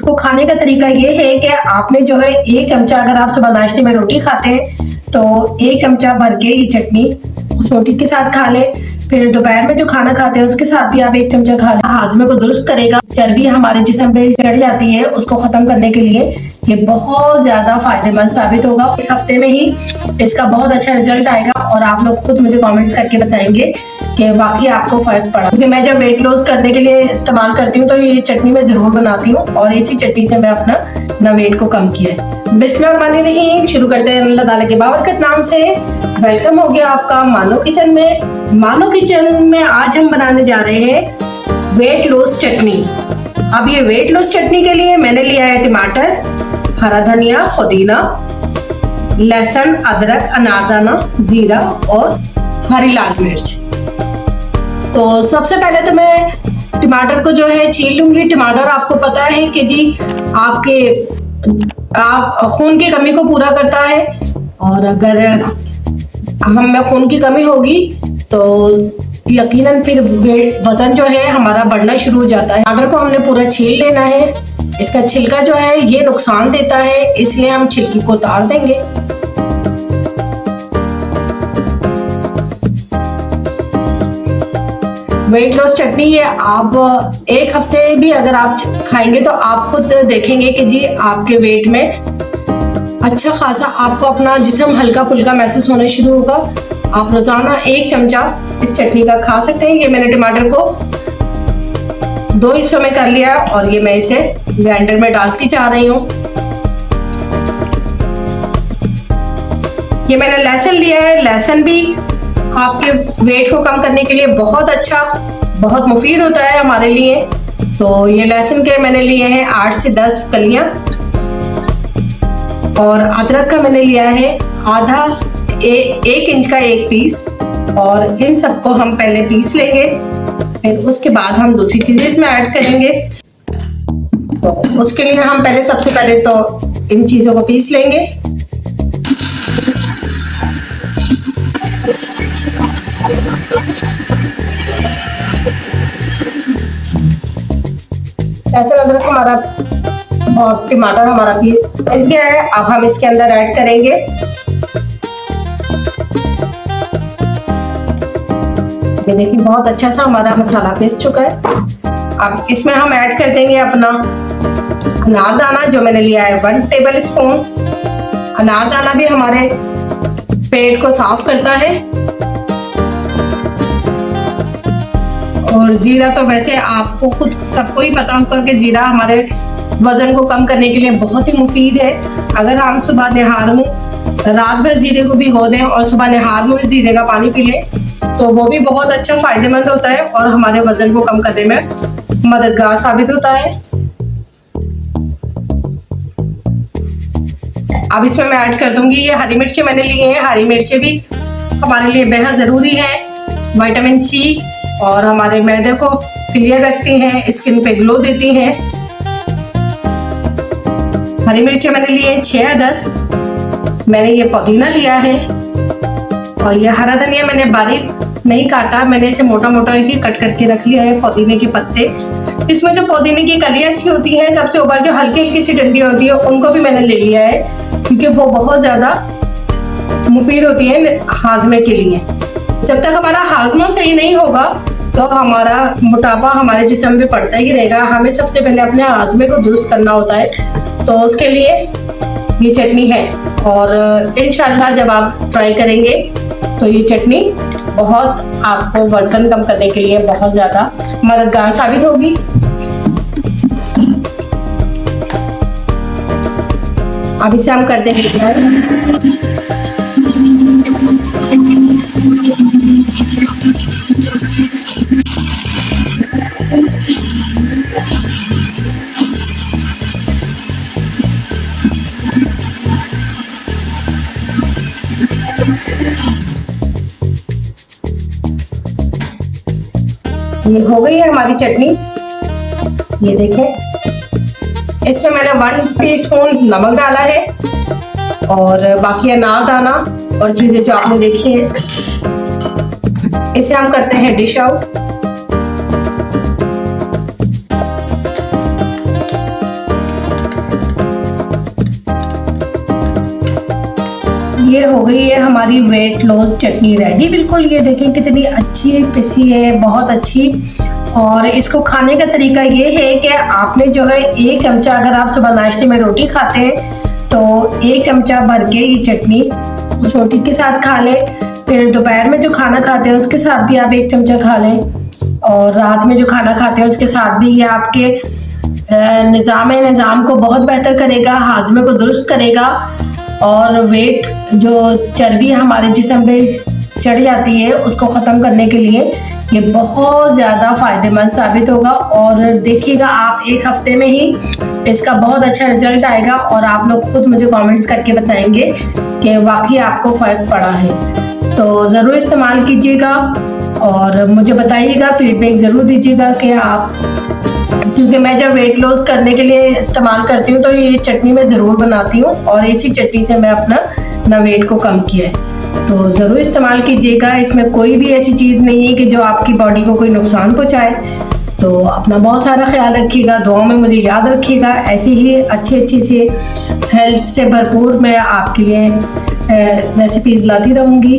तो खाने का तरीका ये है कि आपने जो है 1 चमचा, अगर आप सुबह नाश्ते में रोटी खाते हैं तो 1 चमचा भर के ये चटनी उस रोटी के साथ खा लें। फिर दोपहर में जो खाना खाते हैं उसके साथ भी आप 1 चमचा खा लें। हाजमे को दुरुस्त करेगा, चर्बी हमारे जिस्म पे चढ़ जाती है उसको खत्म करने के लिए ये बहुत ज्यादा फायदेमंद साबित होगा। 1 हफ्ते में ही इसका बहुत अच्छा रिजल्ट आएगा और आप लोग खुद मुझे कमेंट्स करके बताएंगे कि वाकई आपको फर्क पड़ा। क्योंकि मैं जब वेट लॉस करने के लिए इस्तेमाल करती हूँ तो ये चटनी मैं जरूर बनाती हूँ और इसी चटनी से मैं अपना वेट को कम किया है। बिस्मिल्लाहिर्रहमानिर्रहीम, शुरू करते हैं अल्लाह ताला के बाबरकत नाम से। वेलकम हो गया आपका मानो किचन में। मानो किचन में आज हम बनाने जा रहे हैं वेट लॉस चटनी। अब ये वेट लॉस चटनी के लिए मैंने लिया है टमाटर, हरा धनिया, पुदीना, लहसुन, अदरक, अनारदाना, जीरा और हरी लाल मिर्च। तो सबसे पहले तो मैं टमाटर को जो है छील लूंगी। टमाटर आपको पता है कि जी आप खून की कमी को पूरा करता है और अगर हम में खून की कमी होगी तो यकीनन फिर वजन जो है हमारा बढ़ना शुरू हो जाता है। टमाटर को हमने पूरा छील लेना है। इसका छिलका जो है ये नुकसान देता है, इसलिए हम छिलकी को उतार देंगे। वेट लॉस चटनी ये आप 1 हफ्ते भी अगर आप खाएंगे तो आप खुद देखेंगे कि जी आपके वेट में अच्छा खासा आपको अपना जिस्म हल्का फुल्का महसूस होना शुरू होगा। आप रोजाना 1 चमचा इस चटनी का खा सकते हैं। ये मैंने टमाटर को 2 हिस्सों में कर लिया है और ये मैं इसे ग्राइंडर में डालती जा रही हूँ। ये मैंने लहसुन लिया है। लहसुन भी आपके वेट को कम करने के लिए बहुत अच्छा, बहुत मुफीद होता है हमारे लिए। तो ये लहसुन के मैंने लिए हैं 8 से 10 कलियां और अदरक का मैंने लिया है एक इंच का 1 पीस और इन सबको हम पहले पीस लेंगे, फिर उसके बाद हम दूसरी चीजें इसमें ऐड करेंगे। तो उसके लिए हम सबसे पहले तो इन चीजों को पीस लेंगे। लहसुन अदरक हमारा और टमाटर हमारा पीस गया है। अब हम इसके अंदर ऐड करेंगे ये देखिए बहुत अच्छा सा हमारा मसाला पीस चुका है। अब इसमें हम ऐड कर देंगे अपना अनारदाना, जो मैंने लिया है 1 टेबल स्पून। अनारदाना भी हमारे पेट को साफ करता है। और जीरा तो वैसे आपको खुद सबको ही पता होगा कि जीरा हमारे वजन को कम करने के लिए बहुत ही मुफीद है। अगर हम सुबह निहार में रात भर जीरे को भिगो दें और सुबह निहार में जीरे का पानी पी लें तो वो भी बहुत अच्छा फायदेमंद होता है और हमारे वजन को कम करने में मददगार साबित होता है। अब इसमें मैं ऐड कर दूंगी ये हरी मिर्चें मैंने ली हैं। हरी मिर्चें भी हमारे लिए बेहद जरूरी है। विटामिन सी और हमारे मैदे को क्लियर रखती हैं, स्किन पे ग्लो देती हैं। हरी मिर्चें मैंने लिए हैं 6 अदद। मैंने ये पुदीना लिया है और ये हरा धनिया मैंने बारीक नहीं काटा, मैंने इसे मोटा मोटा ही कट करके रख लिया है। पुदीने के पत्ते, इसमें जो पुदीने की कलियां सी होती हैं सबसे ऊपर जो हल्की हल्की सी डंडी होती है उनको भी मैंने ले लिया है क्योंकि वो बहुत ज्यादा मुफीद होती है हाजमे के लिए। जब तक हमारा हाजमा सही नहीं होगा तो हमारा मोटापा हमारे जिस्म में पड़ता ही रहेगा। हमें सबसे पहले अपने हाजमे को दुरुस्त करना होता है, तो उसके लिए ये चटनी है। और इंशाल्लाह जब आप ट्राई करेंगे तो ये चटनी बहुत आपको वजन कम करने के लिए बहुत ज़्यादा मददगार साबित होगी। अब इसे हम कर देंगे ये हो गई है हमारी चटनी। ये देखें, इसमें मैंने 1 टीस्पून नमक डाला है और बाकी अनारदाना और चीजें जो आपने देखी है। इसे हम करते हैं डिश आउट। ये हो गई है हमारी वेट लॉस चटनी रेडी। बिल्कुल ये देखें कितनी अच्छी पिसी है, बहुत अच्छी। और इसको खाने का तरीका ये है कि आपने जो है 1 चमचा, अगर आप सुबह नाश्ते में रोटी खाते हैं तो 1 चमचा भर के ये चटनी उस रोटी के साथ खा लें। फिर दोपहर में जो खाना खाते हैं उसके साथ भी आप 1 चमचा खा लें। और रात में जो खाना खाते हैं उसके साथ भी। ये आपके निज़ाम को बहुत बेहतर करेगा, हाजमे को दुरुस्त करेगा। और वेट जो चर्बी हमारे जिस्म पे चढ़ जाती है उसको ख़त्म करने के लिए ये बहुत ज़्यादा फ़ायदेमंद साबित होगा। और देखिएगा आप 1 हफ्ते में ही इसका बहुत अच्छा रिजल्ट आएगा और आप लोग खुद मुझे कमेंट्स करके बताएंगे कि वाकई आपको फ़र्क पड़ा है। तो ज़रूर इस्तेमाल कीजिएगा और मुझे बताइएगा, फीडबैक ज़रूर दीजिएगा कि आप, क्योंकि मैं जब वेट लॉस करने के लिए इस्तेमाल करती हूँ तो ये चटनी मैं ज़रूर बनाती हूँ और इसी चटनी से मैं अपना वेट को कम किया है। तो ज़रूर इस्तेमाल कीजिएगा। इसमें कोई भी ऐसी चीज़ नहीं है कि जो आपकी बॉडी को कोई नुकसान पहुँचाए। तो अपना बहुत सारा ख्याल रखिएगा, दुआओं में मुझे याद रखिएगा। ऐसी ही अच्छी से हेल्थ से भरपूर मैं आपके लिए रेसिपीज़ लाती रहूँगी।